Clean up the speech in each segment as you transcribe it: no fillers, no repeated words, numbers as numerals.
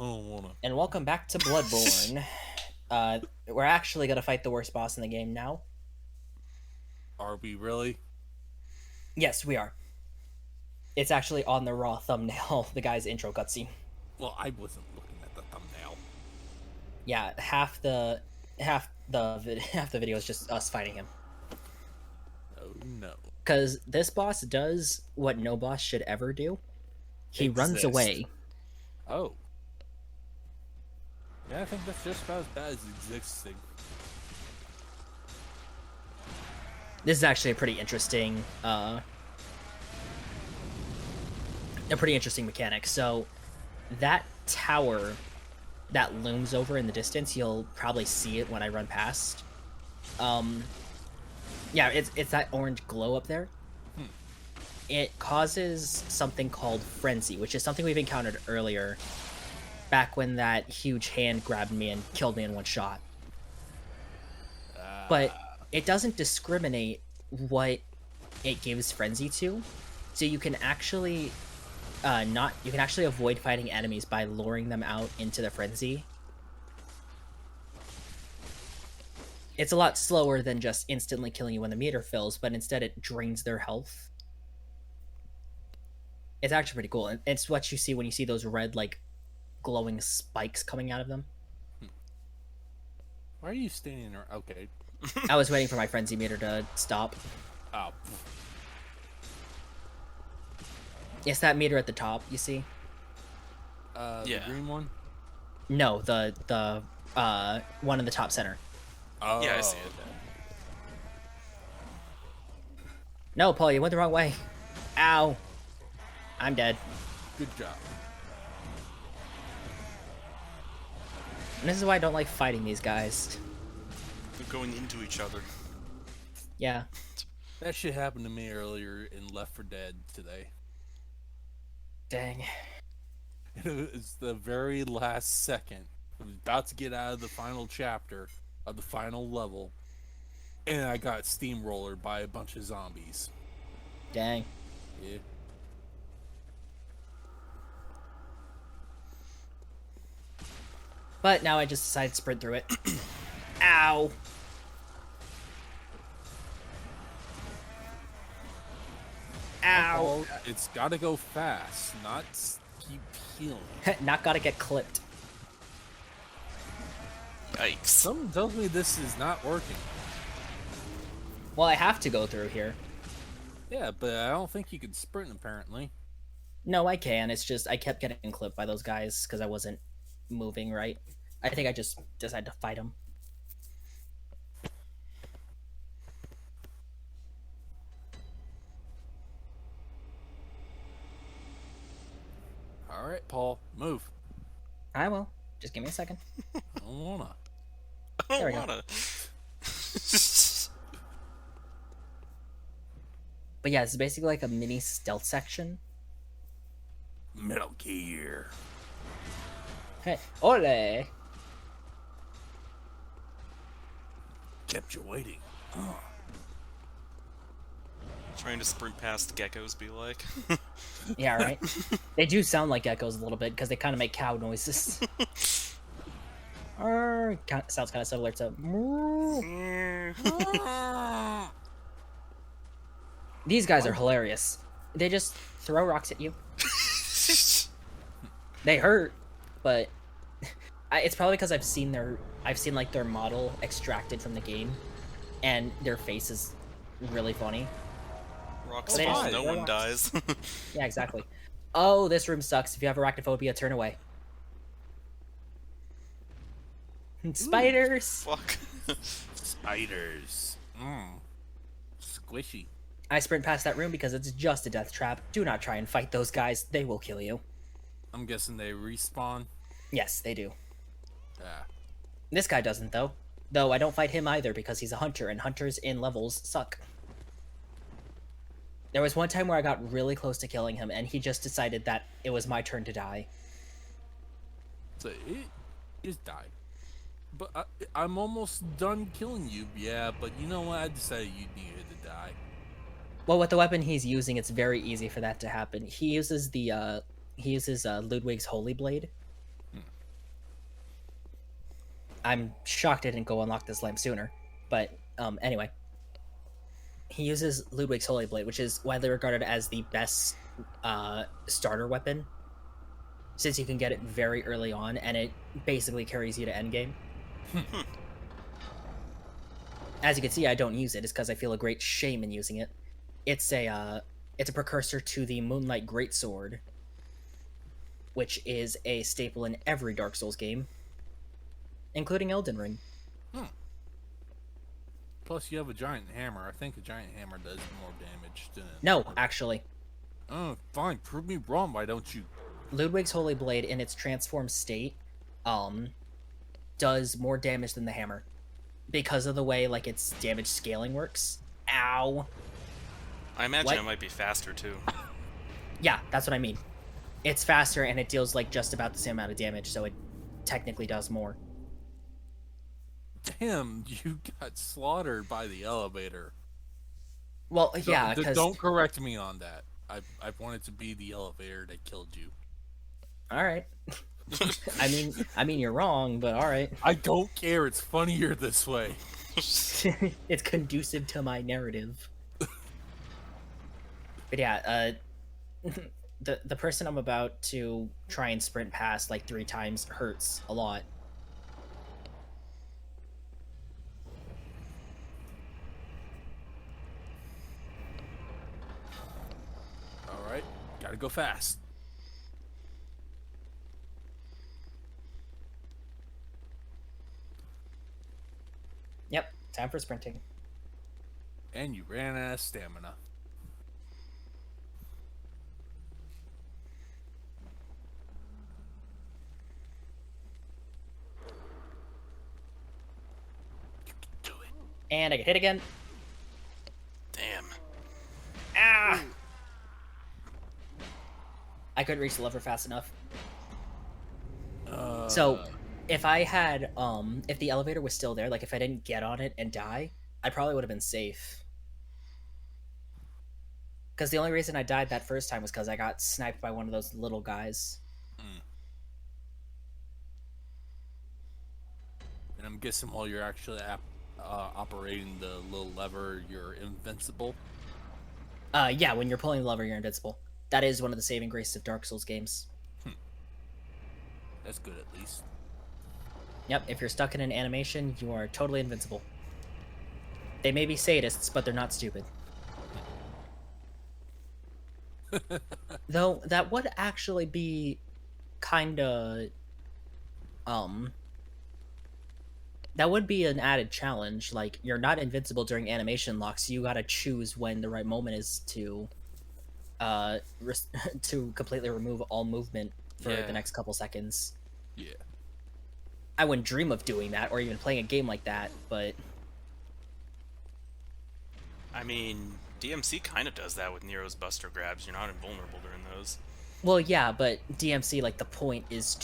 don't wanna. And welcome back to Bloodborne. We're actually gonna fight the worst boss in the game now. Are we really? Yes, we are. It's actually on the raw thumbnail, the guy's intro cutscene. Well, I wasn't looking at the thumbnail. Yeah, half the video is just us fighting him. Oh no. Because this boss does what no boss should ever do. He runs Exist. away. Oh. Yeah, I think that's just about as bad as existing. This is actually a pretty interesting mechanic. So that tower that looms over in the distance, you'll probably see it when I run past. Yeah, it's that orange glow up there. It causes something called frenzy, which is something we've encountered earlier, back when that huge hand grabbed me and killed me in one shot. But it doesn't discriminate what it gives frenzy to, so you can actually avoid fighting enemies by luring them out into the frenzy. It's a lot slower than just instantly killing you when the meter fills, but instead it drains their health. It's actually pretty cool, and it's what you see when you see those red, like, glowing spikes coming out of them. Why are you standing there? Okay. I was waiting for my frenzy meter to stop. Oh. It's that meter at the top, you see? The green one? No, the one in the top center. Oh. Yeah, I see it. No, Paul, you went the wrong way. Ow. I'm dead. Good job. And this is why I don't like fighting these guys. They're going into each other. Yeah. That shit happened to me earlier in Left 4 Dead today. Dang. It's the very last second. I was about to get out of the final chapter of the final level, and I got steamrollered by a bunch of zombies. Dang. Yeah. But now I just decided to sprint through it. Ow. Ow. It's gotta go fast, not keep healing. Not gotta get clipped. Yikes. Something tells me this is not working. Well, I have to go through here. Yeah, but I don't think you can sprint, apparently. No, I can. It's just I kept getting clipped by those guys because I wasn't moving right. I think I just decided to fight them. Alright, Paul, move. I will. Just give me a second. I don't wanna. I There we don't go. wanna. But yeah, it's basically like a mini stealth section. Metal Gear. Hey, ole! Kept you waiting. Trying to sprint past geckos be like. Yeah, right? They do sound like geckos a little bit because they kind of make cow noises. Sounds kind of similar to moo. These guys are hilarious. They just throw rocks at you. They hurt, but it's probably because I've seen like their model extracted from the game, and their face is really funny. Rocks They fall, just no throw one rocks. dies. Yeah, exactly. Oh, this room sucks. If you have arachnophobia, turn away. Spiders! Fuck. Spiders. Squishy. I sprint past that room because it's just a death trap. Do not try and fight those guys. They will kill you. I'm guessing they respawn. Yes, they do. Yeah. This guy doesn't, though. Though I don't fight him either because he's a hunter, and hunters in levels suck. There was one time where I got really close to killing him, and he just decided that it was my turn to die. So it just died. But I'm almost done killing you. Yeah, but you know what? I decided you needed to die. Well, with the weapon he's using, it's very easy for that to happen. He uses Ludwig's Holy Blade, I'm shocked I didn't go unlock this lamp sooner. But anyway, he uses Ludwig's Holy Blade, which is widely regarded as the best starter weapon, since you can get it very early on, and it basically carries you to endgame. As you can see, I don't use it. It's because I feel a great shame in using it. It's a precursor to the Moonlight Greatsword, which is a staple in every Dark Souls game, including Elden Ring. Plus, you have a giant hammer. I think a giant hammer does more damage than No, actually. Oh, fine. Prove me wrong. Why don't you? Ludwig's Holy Blade, in its transformed state, does more damage than the hammer. Because of the way, like, its damage scaling works. Ow. I imagine What? it might be faster too. Yeah, that's what I mean. It's faster, and it deals, like, just about the same amount of damage, so it technically does more. Damn, you got slaughtered by the elevator. Well, yeah, because... Don't correct me on that. I want it to be the elevator that killed you. Alright. I mean, you're wrong, but alright. I don't care. It's funnier this way. It's conducive to my narrative. But yeah, the person I'm about to try and sprint past like 3 times hurts a lot. All right, gotta go fast. Yep, time for sprinting. And you ran out of stamina. And I get hit again. Damn. Ah! I couldn't reach the lever fast enough. So, if I had, if the elevator was still there, like if I didn't get on it and die, I probably would have been safe. Because the only reason I died that first time was because I got sniped by one of those little guys. And I'm guessing while you're actually operating the little lever, you're invincible. Yeah, when you're pulling the lever, you're invincible. That is one of the saving graces of Dark Souls games. That's good, at least. Yep, if you're stuck in an animation, you are totally invincible. They may be sadists, but they're not stupid. Though, that would actually be kinda... that would be an added challenge. Like, you're not invincible during animation locks, you gotta choose when the right moment is to to completely remove all movement for the next couple seconds. Yeah. I wouldn't dream of doing that, or even playing a game like that, but... I mean, DMC kind of does that with Nero's Buster Grabs. You're not invulnerable during those. Well, yeah, but DMC, like, the point is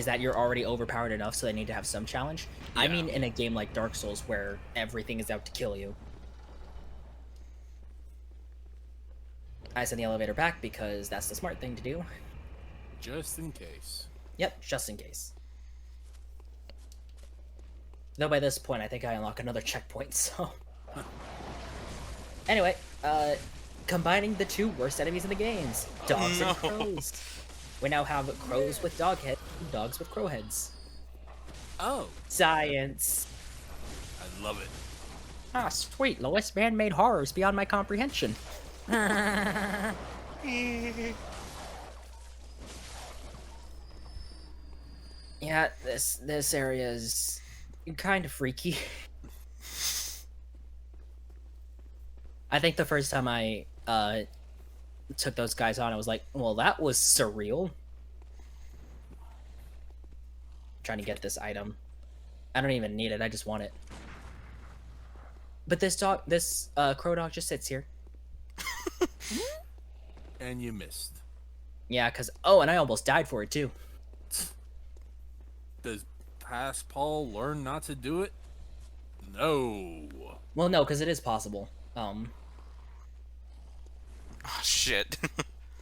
that you're already overpowered enough, so they need to have some challenge. Yeah. I mean, in a game like Dark Souls, where everything is out to kill you. I send the elevator back because that's the smart thing to do. Just in case. Yep, just in case. Though by this point, I think I unlock another checkpoint, so... Anyway, combining the 2 worst enemies in the games. Dogs and crows. We now have crows with dog heads and dogs with crow heads. Oh. Science. I love it. Ah, sweet, Lois. Man-made horrors beyond my comprehension. Yeah, this area is kind of freaky. I think the first time I took those guys on, I was like, well, that was surreal. Trying to get this item. I don't even need it, I just want it. But this crow dog just sits here. And you missed. Yeah, because... Oh, and I almost died for it, too. Does Past Paul learn not to do it? No. Well, no, because it is possible. Oh, shit.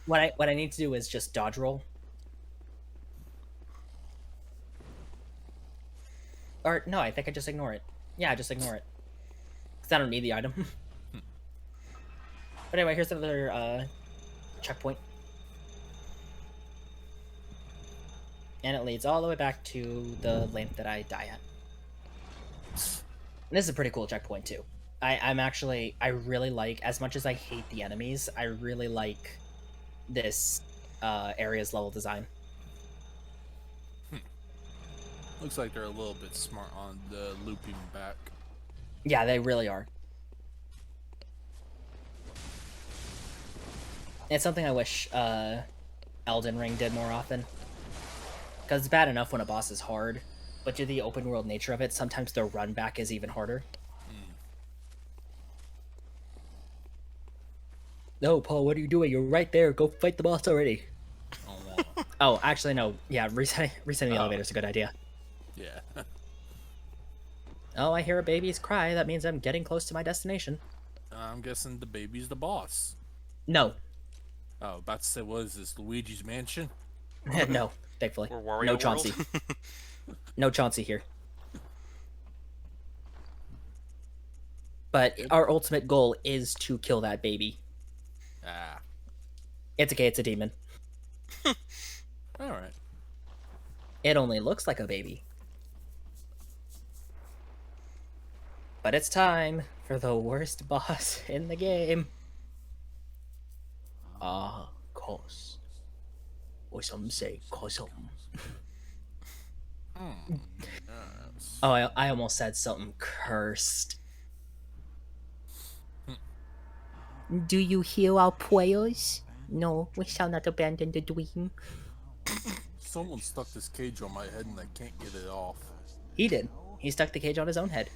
What I need to do is just dodge roll. Or no, I think I just ignore it. Yeah, just ignore it. Because I don't need the item. But anyway, here's another checkpoint. And it leads all the way back to the lamp that I die at. And this is a pretty cool checkpoint too. I really like, as much as I hate the enemies, I really like this area's level design. Looks like they're a little bit smart on the looping back. Yeah, they really are. It's something I wish Elden Ring did more often. Because it's bad enough when a boss is hard, but due to the open world nature of it, sometimes the run back is even harder. No, Paul, what are you doing? You're right there. Go fight the boss already. Oh, actually, no. Yeah, resetting the elevator is a good idea. Yeah. Oh, I hear a baby's cry. That means I'm getting close to my destination. I'm guessing the baby's the boss. No. Oh, about to say, what is this, Luigi's Mansion? No, thankfully. Or Wario No World? Chauncey. No Chauncey here. But our ultimate goal is to kill that baby. Ah. It's okay, it's a demon. Alright. It only looks like a baby. But it's time for the worst boss in the game. Cos. Or some say Cosum. Yes. Oh, I almost said something cursed. Do you hear our prayers? No, we shall not abandon the dream. Someone stuck this cage on my head and I can't get it off. He did. He stuck the cage on his own head.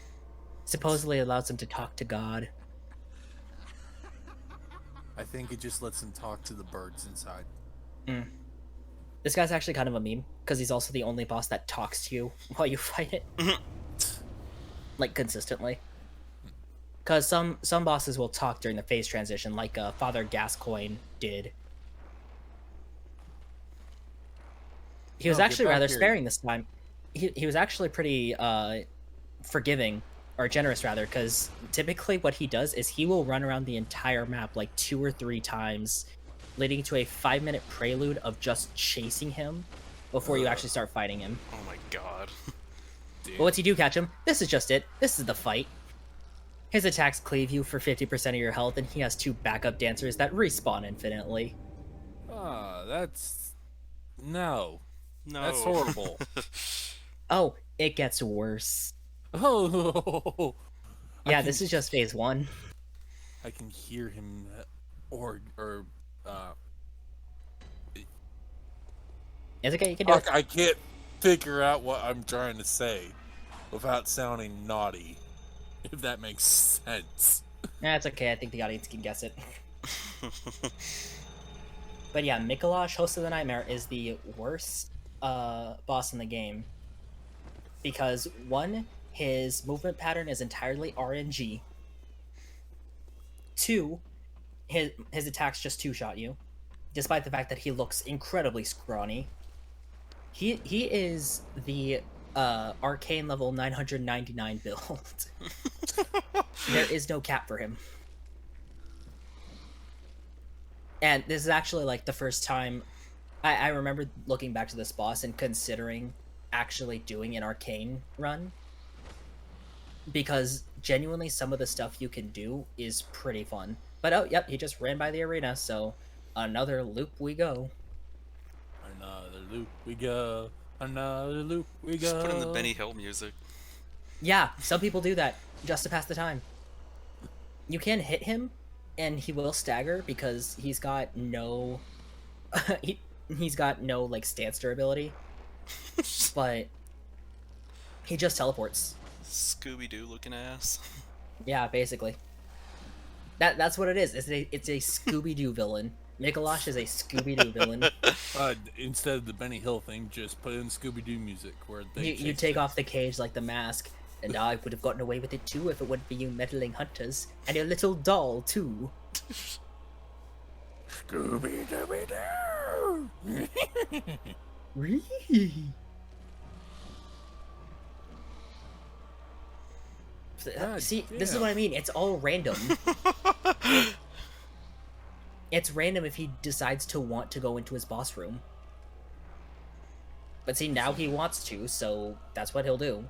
Supposedly allows him to talk to God. I think it just lets him talk to the birds inside. This guy's actually kind of a meme, because he's also the only boss that talks to you while you fight it. Like, consistently. Because some bosses will talk during the phase transition, like Father Gascoigne did. He was No, get actually back rather here. sparing this time. He was actually pretty forgiving, or generous rather, because typically what he does is he will run around the entire map like 2 or 3 times, leading to a 5-minute prelude of just chasing him before you actually start fighting him. Oh my god. But once you do catch him, this is just it. This is the fight. His attacks cleave you for 50% of your health, and he has 2 backup dancers that respawn infinitely. That's... No. No. That's horrible. Oh, it gets worse. Oh! Yeah, this is just phase 1. I can hear him, It's okay, you can do it. I can't figure out what I'm trying to say without sounding naughty, if that makes sense. Nah, it's okay, I think the audience can guess it. But yeah, Mikolash, Host of the Nightmare, is the worst boss in the game. Because, 1, his movement pattern is entirely RNG. 2, his attacks just 2-shot you, despite the fact that he looks incredibly scrawny. He is the arcane level 999 build. There is no cap for him. And this is actually like the first time I remember looking back to this boss and considering actually doing an arcane run, because genuinely some of the stuff you can do is pretty fun. But oh, yep, he just ran by the arena, so another loop we go. Another loop we go. Another loop we go. Just put in the Benny Hill music. Yeah, some people do that just to pass the time. You can hit him, and he will stagger because he's got no, he's got no like stance durability, but he just teleports. Scooby-Doo looking ass. Yeah, basically. That's what it is. It's a Scooby-Doo villain. Mikolash is a Scooby-Doo villain. Instead of the Benny Hill thing, just put in Scooby-Doo music where they You chase take things. off the cage like the mask, and I would have gotten away with it too if it weren't for you meddling hunters and your little doll too. Scooby-Dooby-Doo. Really? God See, this is damn. what I mean. It's all random. It's random if he decides to want to go into his boss room. But see, now he wants to, so that's what he'll do.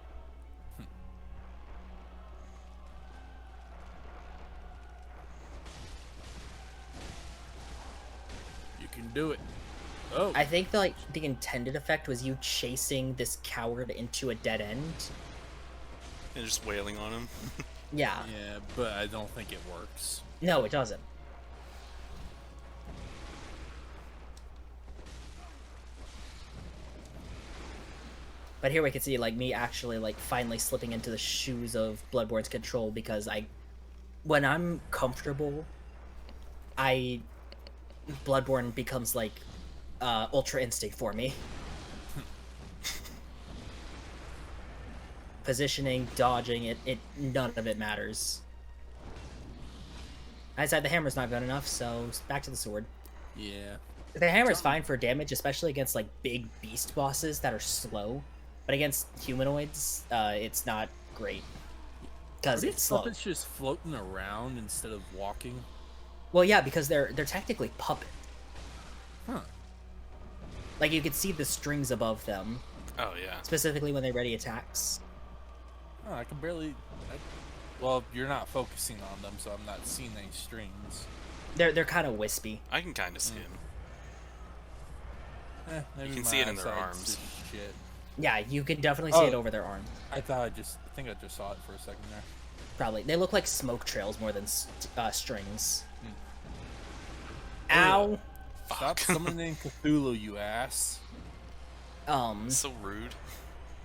You can do it. Oh. I think the intended effect was you chasing this coward into a dead end. And just wailing on him. Yeah. Yeah, but I don't think it works. No, it doesn't. But here we can see, like, me actually, like, finally slipping into the shoes of Bloodborne's control, because when I'm comfortable, Bloodborne becomes, like, Ultra Instinct for me. Positioning, dodging, none of it matters. I decided the hammer's not good enough, so back to the sword. Yeah. The hammer's fine for damage, especially against, like, big beast bosses that are slow. But against humanoids, it's not great. Because it's slow. Puppets just floating around instead of walking? Well, yeah, because they're technically puppet. Huh. Like, you could see the strings above them. Oh, yeah. Specifically when they ready attacks. Oh, I can barely... Well, you're not focusing on them, so I'm not seeing any strings. They're kind of wispy. I can kind of see him. Maybe You can my see it in their eyesight's arms. just Shit. Yeah, you can definitely see it over their arm. I think I just saw it for a second there. Probably. They look like smoke trails more than strings. Hmm. Ow! Stop summoning Cthulhu, you ass. So rude.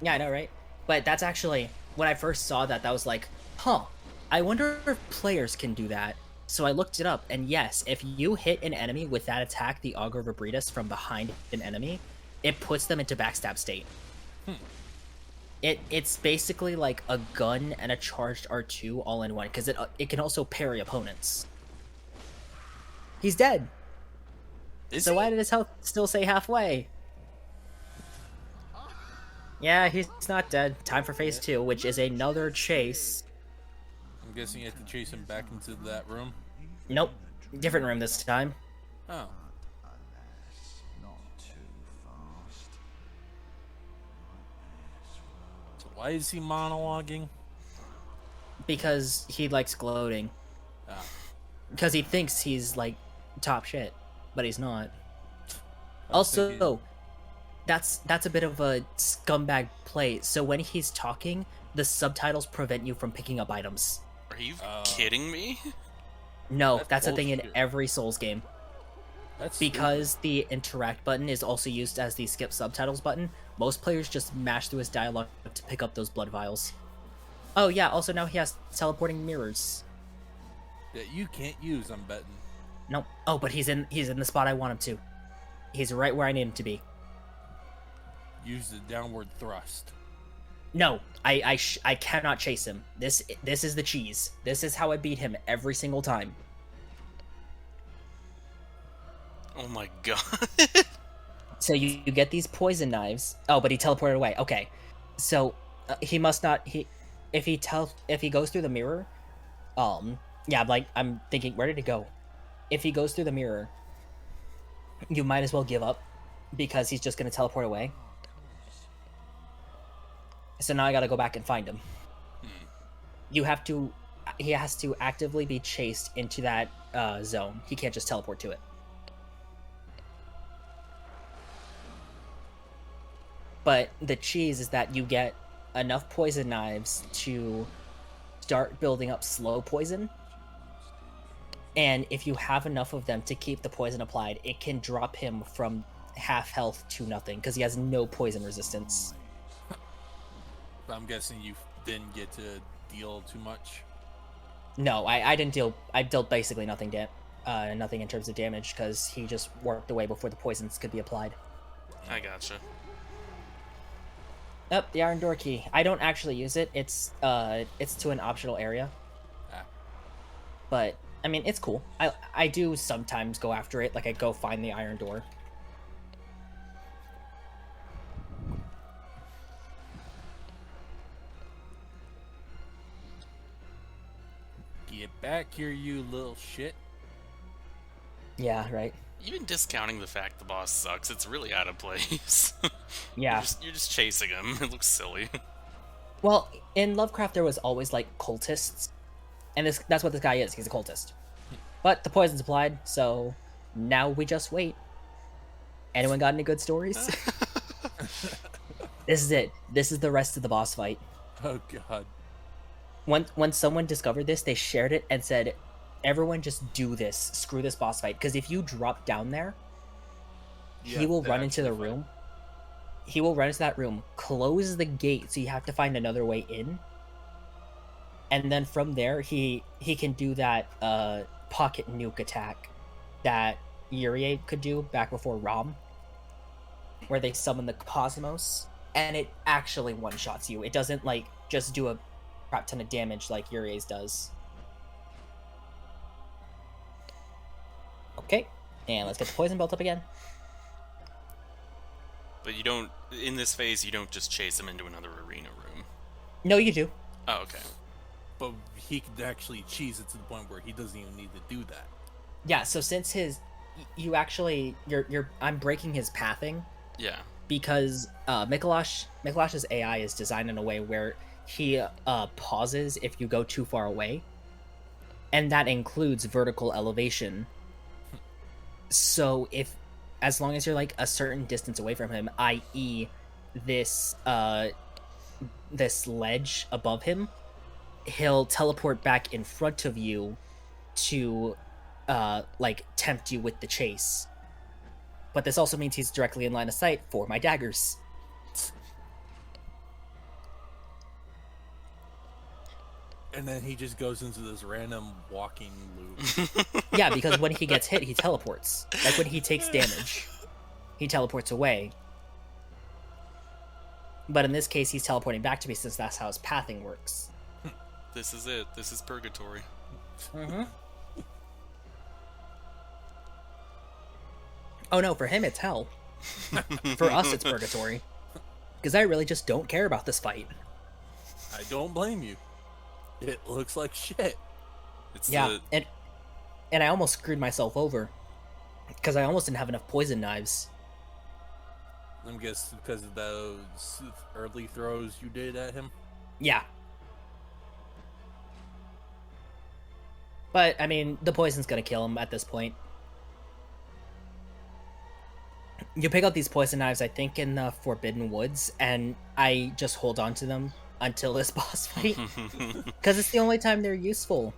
Yeah, I know, right? But that's actually, when I first saw that, that was like, huh, I wonder if players can do that. So I looked it up, and yes, if you hit an enemy with that attack, the Augur Vibritus, from behind an enemy, it puts them into backstab state. It's basically like a gun and a charged R2 all in one, because it can also parry opponents. He's dead. So why did his health still say halfway? Yeah, he's not dead. Time for phase 2, which is another chase. I'm guessing you have to chase him back into that room? Nope. Different room this time. Oh. So why is he monologuing? Because he likes gloating. Ah. Because he thinks he's, like, top shit. But he's not. I was thinking- Also, that's a bit of a scumbag play. So when he's talking, the subtitles prevent you from picking up items. Are you kidding me? No, that's a thing in bullshit. every Souls game. That's Because the interact button is also used as the skip subtitles button, most players just mash through his dialogue to pick up those blood vials. Oh yeah, also now he has teleporting mirrors. that you can't use, I'm betting. Nope. Oh, but he's in the spot I want him to. He's right where I need him to be. Use the downward thrust. No, I cannot chase him. This is the cheese. This is how I beat him every single time. Oh my god. So you get these poison knives. Oh, but he teleported away. Okay, so he must not. If he goes through the mirror, yeah, I'm thinking, where did he go? If he goes through the mirror, you might as well give up, because he's just gonna teleport away. So now I gotta go back and find him. He has to actively be chased into that zone. He can't just teleport to it. But the cheese is that you get enough poison knives to start building up slow poison. And if you have enough of them to keep the poison applied, it can drop him from half health to nothing, because he has no poison resistance. I'm guessing you didn't get to deal too much. No, I didn't deal. I dealt basically nothing nothing in terms of damage, because he just worked away before the poisons could be applied. I gotcha. Oh, the iron door key. I don't actually use it. It's to an optional area. Ah. But I mean, it's cool. I do sometimes go after it. Like, I go find the iron door. Get back here, you little shit. Yeah, right. Even discounting the fact the boss sucks, it's really out of place. Yeah. You're just chasing him. It looks silly. Well, in Lovecraft, there was always like cultists, and that's what this guy is. He's a cultist. But the poison's applied, so now we just wait. Anyone got any good stories? This is it. This is the rest of the boss fight. Oh god. When someone discovered this, they shared it and said, "Everyone, just do this. Screw this boss fight. Because if you drop down there, he will run into the room. He will run into that room, close the gate, so you have to find another way in. And then from there, he can do that pocket nuke attack that Yurie could do back before Rom, where they summon the Cosmos, and it actually one-shots you. It doesn't like just do a crap ton of damage like Yurie's does. Okay, and let's get the poison belt up again. But you don't, in this phase, you don't just chase him into another arena room. No, you do. Oh, okay. But he could actually cheese it to the point where he doesn't even need to do that. Yeah, so since you actually, I'm breaking his pathing. Yeah. Because Mikolash's AI is designed in a way where he pauses if you go too far away, and that includes vertical elevation. So as long as you're like a certain distance away from him, i.e., this ledge above him, he'll teleport back in front of you to like tempt you with the chase. But this also means he's directly in line of sight for my daggers. And then he just goes into this random walking loop. Yeah, because when he gets hit, he teleports. Like when he takes damage, he teleports away. But in this case, he's teleporting back to me since that's how his pathing works. This is it. This is purgatory. Mm-hmm. Oh no, for him it's hell. For us it's purgatory. Because I really just don't care about this fight. I don't blame you. It looks like shit. It's Yeah, and I almost screwed myself over. Because I almost didn't have enough poison knives. I'm guessing because of those early throws you did at him. Yeah. But, I mean, the poison's gonna kill him at this point. You pick up these poison knives, I think, in the Forbidden Woods, and I just hold on to them until this boss fight. Because it's the only time they're useful.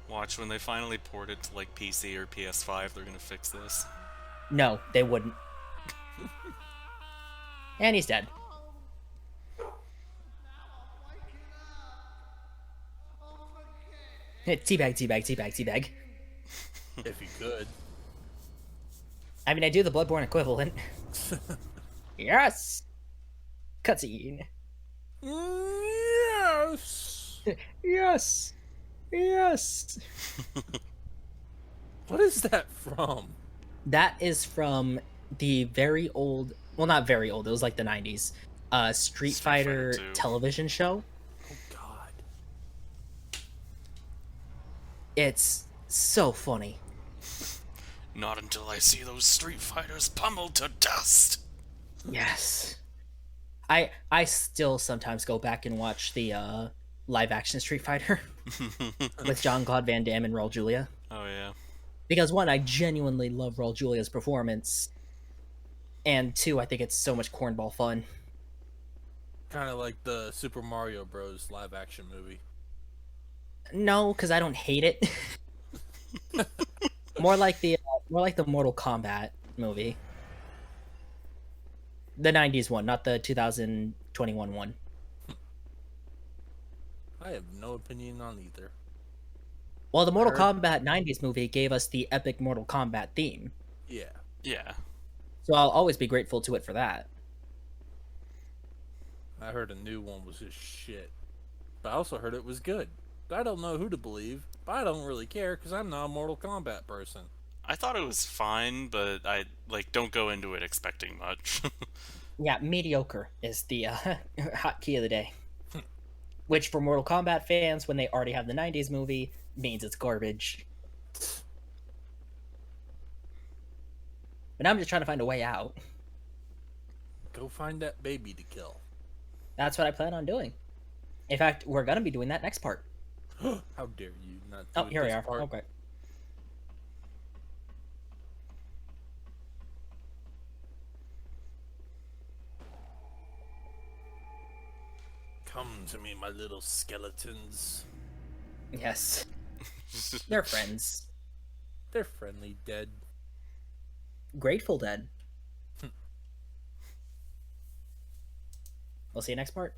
Watch, when they finally port it to like PC or PS5, they're gonna fix this. No, they wouldn't. And he's dead. Teabag, teabag, teabag, teabag. If you could. I mean, I do the Bloodborne equivalent. Yes! Cutscene. Yes! Yes! Yes! What is that from? That is from the very old, well, not very old, it was like the 90s, Street Fighter 2 television show. Oh god. It's so funny. Not until I see those Street Fighters pummeled to dust. Yes. I still sometimes go back and watch the live action Street Fighter with Jean-Claude Van Damme and Raul Julia. Oh yeah. Because one, I genuinely love Raul Julia's performance. And two, I think it's so much cornball fun. Kind of like the Super Mario Bros. Live action movie. No, because I don't hate it. more like the Mortal Kombat movie. The 90s one, not the 2021 one. I have no opinion on either. Well, the Mortal Kombat 90s movie gave us the epic Mortal Kombat theme. Yeah. Yeah. So I'll always be grateful to it for that. I heard a new one was just shit. But I also heard it was good. I don't know who to believe, but I don't really care because I'm not a Mortal Kombat person. I thought it was fine, but I don't go into it expecting much. Yeah, mediocre is the hot key of the day. which for Mortal Kombat fans, when they already have the '90s movie, means it's garbage. But now I'm just trying to find a way out. Go find that baby to kill. That's what I plan on doing. In fact, we're gonna be doing that next part. How dare you not do Oh, here we this are. part? Okay. Come to me, my little skeletons. Yes. They're friends. They're friendly dead. Grateful Dead. We'll see you next part.